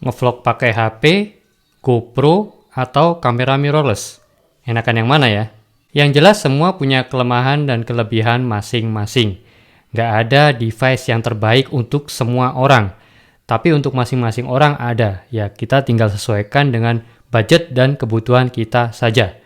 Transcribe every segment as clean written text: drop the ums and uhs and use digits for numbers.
ngevlog pakai HP, GoPro, atau kamera mirrorless? Enakan yang mana ya? Yang jelas semua punya kelemahan dan kelebihan masing-masing. Nggak ada device yang terbaik untuk semua orang. Tapi untuk masing-masing orang ada. Ya, kita tinggal sesuaikan dengan budget dan kebutuhan kita saja.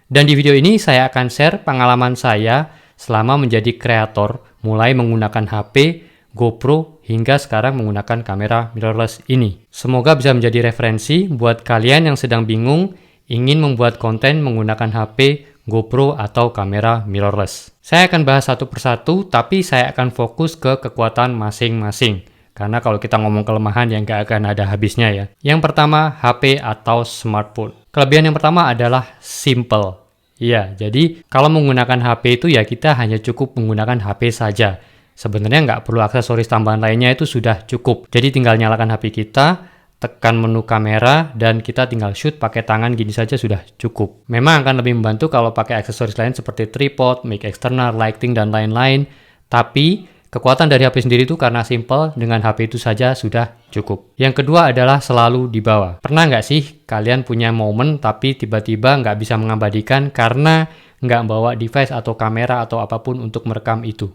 Dan di video ini saya akan share pengalaman saya selama menjadi kreator, mulai menggunakan HP, GoPro, hingga sekarang menggunakan kamera mirrorless ini. Semoga bisa menjadi referensi buat kalian yang sedang bingung ingin membuat konten menggunakan HP, GoPro, atau kamera mirrorless. Saya akan bahas satu persatu, tapi saya akan fokus ke kekuatan masing-masing. Karena kalau kita ngomong kelemahan yang nggak akan ada habisnya ya. Yang pertama, HP atau smartphone. Kelebihan yang pertama adalah simple. Iya, jadi kalau menggunakan HP itu ya kita hanya cukup menggunakan HP saja. Sebenarnya nggak perlu aksesoris tambahan lainnya, itu sudah cukup. Jadi tinggal nyalakan HP kita, tekan menu kamera, dan kita tinggal shoot pakai tangan gini saja sudah cukup. Memang akan lebih membantu kalau pakai aksesoris lain seperti tripod, mic eksternal, lighting, dan lain-lain. Tapi kekuatan dari HP sendiri itu karena simple, dengan HP itu saja sudah cukup. Yang kedua adalah selalu dibawa. Pernah nggak sih kalian punya momen tapi tiba-tiba nggak bisa mengabadikan karena nggak bawa device atau kamera atau apapun untuk merekam itu?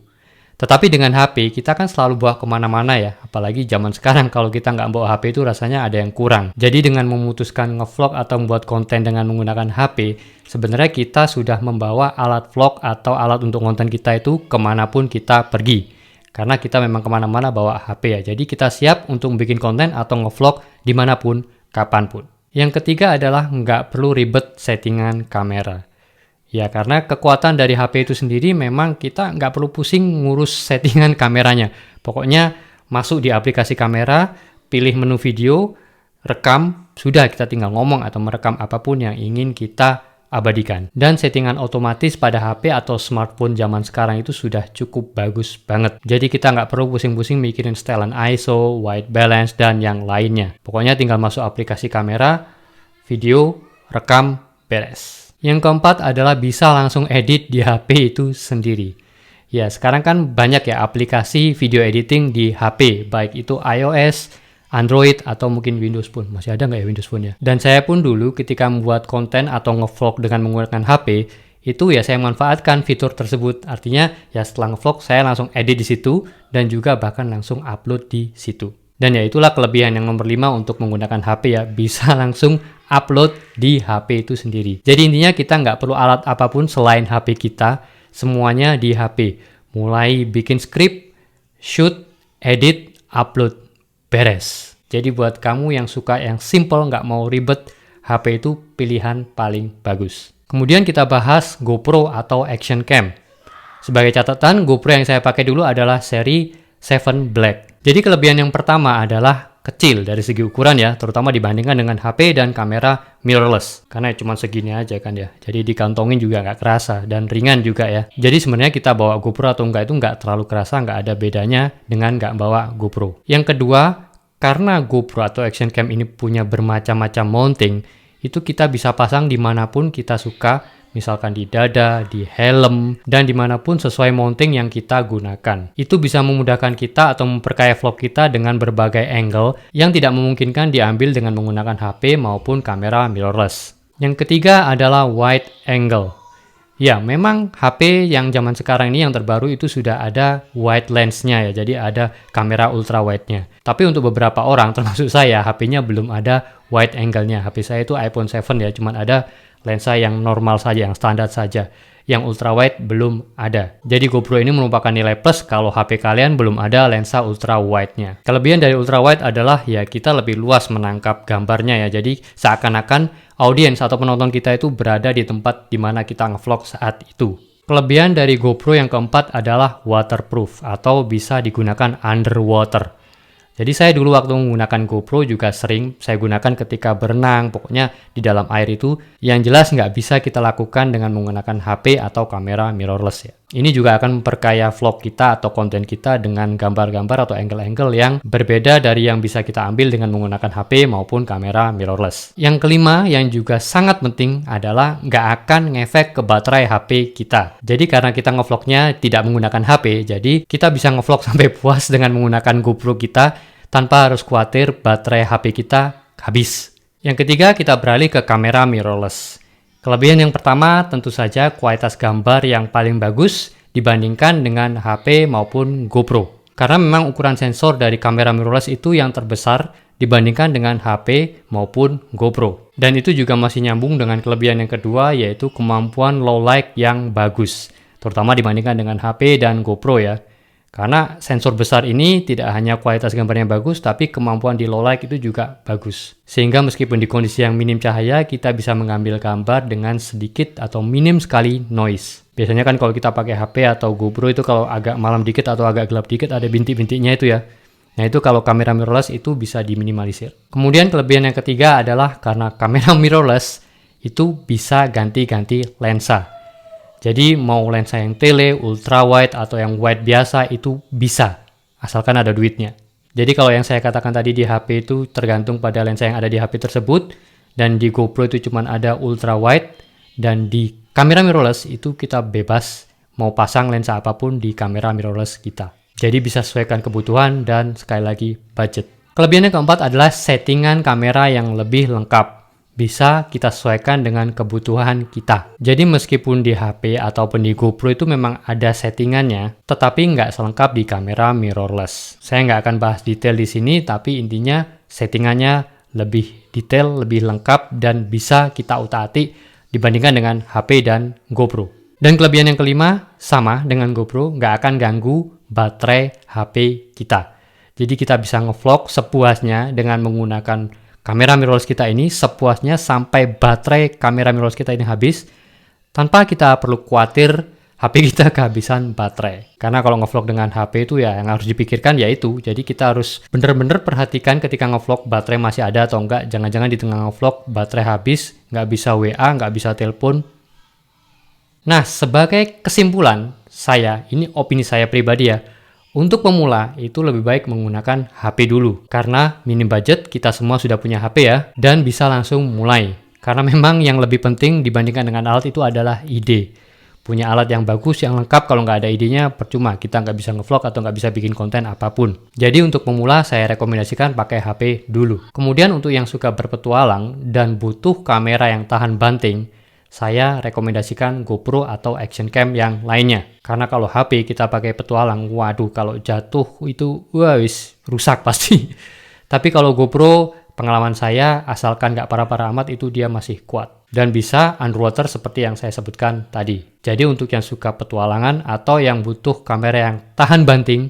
Tetapi dengan HP, kita kan selalu bawa kemana-mana ya. Apalagi zaman sekarang, kalau kita nggak bawa HP itu rasanya ada yang kurang. Jadi dengan memutuskan ngevlog atau membuat konten dengan menggunakan HP, sebenarnya kita sudah membawa alat vlog atau alat untuk konten kita itu kemanapun kita pergi. Karena kita memang kemana-mana bawa HP ya. Jadi kita siap untuk bikin konten atau ngevlog dimanapun, kapanpun. Yang ketiga adalah nggak perlu ribet settingan kamera. Ya, karena kekuatan dari HP itu sendiri memang kita nggak perlu pusing ngurus settingan kameranya. Pokoknya masuk di aplikasi kamera, pilih menu video, rekam, sudah kita tinggal ngomong atau merekam apapun yang ingin kita abadikan. Dan settingan otomatis pada HP atau smartphone zaman sekarang itu sudah cukup bagus banget. Jadi kita nggak perlu pusing-pusing mikirin setelan ISO, white balance, dan yang lainnya. Pokoknya tinggal masuk aplikasi kamera, video, rekam, beres. Yang keempat adalah bisa langsung edit di HP itu sendiri. Ya, sekarang kan banyak ya aplikasi video editing di HP, baik itu iOS, Android, atau mungkin Windows Phone. Masih ada nggak ya Windows Phone ya? Dan saya pun dulu ketika membuat konten atau ngevlog dengan menggunakan HP, itu ya saya manfaatkan fitur tersebut. Artinya ya setelah ngevlog saya langsung edit di situ dan juga bahkan langsung upload di situ. Dan ya itulah kelebihan yang nomor 5 untuk menggunakan HP ya, bisa langsung upload di HP itu sendiri. Jadi intinya kita nggak perlu alat apapun selain HP kita, semuanya di HP. Mulai bikin skrip, shoot, edit, upload, beres. Jadi buat kamu yang suka yang simple, nggak mau ribet, HP itu pilihan paling bagus. Kemudian kita bahas GoPro atau Action Cam. Sebagai catatan, GoPro yang saya pakai dulu adalah seri 7 Black. Jadi kelebihan yang pertama adalah kecil dari segi ukuran ya, terutama dibandingkan dengan HP dan kamera mirrorless. Karena cuma segini aja kan ya. Jadi dikantongin juga nggak kerasa dan ringan juga ya. Jadi sebenarnya kita bawa GoPro atau enggak itu nggak terlalu kerasa, nggak ada bedanya dengan nggak bawa GoPro. Yang kedua, karena GoPro atau Action Cam ini punya bermacam-macam mounting, itu kita bisa pasang dimanapun kita suka. Misalkan di dada, di helm, dan dimanapun sesuai mounting yang kita gunakan. Itu bisa memudahkan kita atau memperkaya vlog kita dengan berbagai angle yang tidak memungkinkan diambil dengan menggunakan HP maupun kamera mirrorless. Yang ketiga adalah wide angle. Ya, memang HP yang zaman sekarang ini yang terbaru itu sudah ada wide lens-nya ya, jadi ada kamera ultra wide-nya. Tapi untuk beberapa orang, termasuk saya, HP-nya belum ada wide angle-nya. HP saya itu iPhone 7 ya, cuman ada lensa yang normal saja, yang standar saja. Yang ultra wide belum ada. Jadi GoPro ini merupakan nilai plus kalau HP kalian belum ada lensa ultra wide-nya. Kelebihan dari ultra wide adalah ya kita lebih luas menangkap gambarnya ya. Jadi seakan-akan audiens atau penonton kita itu berada di tempat di mana kita ngevlog saat itu. Kelebihan dari GoPro yang keempat adalah waterproof atau bisa digunakan underwater. Jadi saya dulu waktu menggunakan GoPro juga sering saya gunakan ketika berenang, pokoknya di dalam air itu yang jelas nggak bisa kita lakukan dengan menggunakan HP atau kamera mirrorless ya. Ini juga akan memperkaya vlog kita atau konten kita dengan gambar-gambar atau angle-angle yang berbeda dari yang bisa kita ambil dengan menggunakan HP maupun kamera mirrorless. Yang kelima yang juga sangat penting adalah nggak akan ngefek ke baterai HP kita. Jadi karena kita ngevlognya tidak menggunakan HP, jadi kita bisa ngevlog sampai puas dengan menggunakan GoPro kita tanpa harus khawatir baterai HP kita habis. Yang ketiga, kita beralih ke kamera mirrorless. Kelebihan yang pertama tentu saja kualitas gambar yang paling bagus dibandingkan dengan HP maupun GoPro. Karena memang ukuran sensor dari kamera mirrorless itu yang terbesar dibandingkan dengan HP maupun GoPro. Dan itu juga masih nyambung dengan kelebihan yang kedua, yaitu kemampuan low light yang bagus, terutama dibandingkan dengan HP dan GoPro ya. Karena sensor besar ini tidak hanya kualitas gambarnya bagus, tapi kemampuan di low light itu juga bagus. Sehingga meskipun di kondisi yang minim cahaya, kita bisa mengambil gambar dengan sedikit atau minim sekali noise. Biasanya kan kalau kita pakai HP atau GoPro itu kalau agak malam dikit atau agak gelap dikit ada bintik-bintiknya itu ya. Nah itu kalau kamera mirrorless itu bisa diminimalisir. Kemudian kelebihan yang ketiga adalah karena kamera mirrorless itu bisa ganti-ganti lensa. Jadi mau lensa yang tele, ultra wide atau yang wide biasa itu bisa, asalkan ada duitnya. Jadi kalau yang saya katakan tadi di HP itu tergantung pada lensa yang ada di HP tersebut, dan di GoPro itu cuma ada ultra wide, dan di kamera mirrorless itu kita bebas mau pasang lensa apapun di kamera mirrorless kita. Jadi bisa sesuaikan kebutuhan dan sekali lagi budget. Kelebihan yang keempat adalah settingan kamera yang lebih lengkap. Bisa kita sesuaikan dengan kebutuhan kita. Jadi meskipun di HP ataupun di GoPro itu memang ada settingannya, tetapi nggak selengkap di kamera mirrorless. Saya nggak akan bahas detail di sini, tapi intinya settingannya lebih detail, lebih lengkap, dan bisa kita utak-atik dibandingkan dengan HP dan GoPro. Dan kelebihan yang kelima, sama dengan GoPro, nggak akan ganggu baterai HP kita. Jadi kita bisa ngevlog sepuasnya dengan menggunakan kamera mirrorless kita ini, sepuasnya sampai baterai kamera mirrorless kita ini habis, tanpa kita perlu khawatir HP kita kehabisan baterai. Karena kalau ngevlog dengan HP itu ya yang harus dipikirkan yaitu, jadi kita harus bener-bener perhatikan ketika ngevlog baterai masih ada atau enggak. Jangan-jangan di tengah ngevlog baterai habis, nggak bisa WA, nggak bisa telepon. Nah, sebagai kesimpulan, ini opini saya pribadi ya, untuk pemula itu lebih baik menggunakan HP dulu. Karena minim budget, kita semua sudah punya HP ya, dan bisa langsung mulai. Karena memang yang lebih penting dibandingkan dengan alat itu adalah ide. Punya alat yang bagus, yang lengkap, kalau nggak ada idenya, percuma. Kita nggak bisa ngevlog atau nggak bisa bikin konten apapun. Jadi untuk pemula, saya rekomendasikan pakai HP dulu. Kemudian untuk yang suka berpetualang dan butuh kamera yang tahan banting, saya rekomendasikan GoPro atau action cam yang lainnya. Karena kalau HP kita pakai petualang, waduh kalau jatuh itu rusak pasti. Tapi kalau GoPro, pengalaman saya asalkan nggak parah-parah amat itu dia masih kuat. Dan bisa underwater seperti yang saya sebutkan tadi. Jadi untuk yang suka petualangan atau yang butuh kamera yang tahan banting,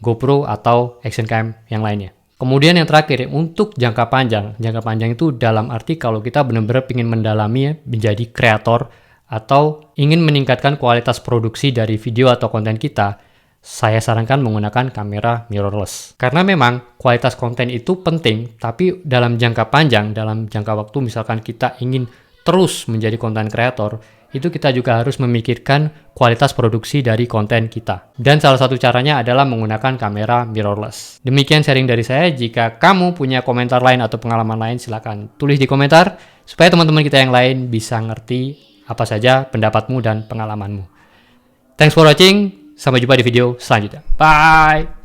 GoPro atau action cam yang lainnya. Kemudian yang terakhir, untuk jangka panjang. Jangka panjang itu dalam arti kalau kita benar-benar ingin mendalami menjadi kreator atau ingin meningkatkan kualitas produksi dari video atau konten kita, saya sarankan menggunakan kamera mirrorless. Karena memang kualitas konten itu penting, tapi dalam jangka panjang, dalam jangka waktu misalkan kita ingin terus menjadi konten kreator, itu kita juga harus memikirkan kualitas produksi dari konten kita. Dan salah satu caranya adalah menggunakan kamera mirrorless. Demikian sharing dari saya. Jika kamu punya komentar lain atau pengalaman lain, silakan tulis di komentar supaya teman-teman kita yang lain bisa ngerti apa saja pendapatmu dan pengalamanmu. Thanks for watching. Sampai jumpa di video selanjutnya. Bye!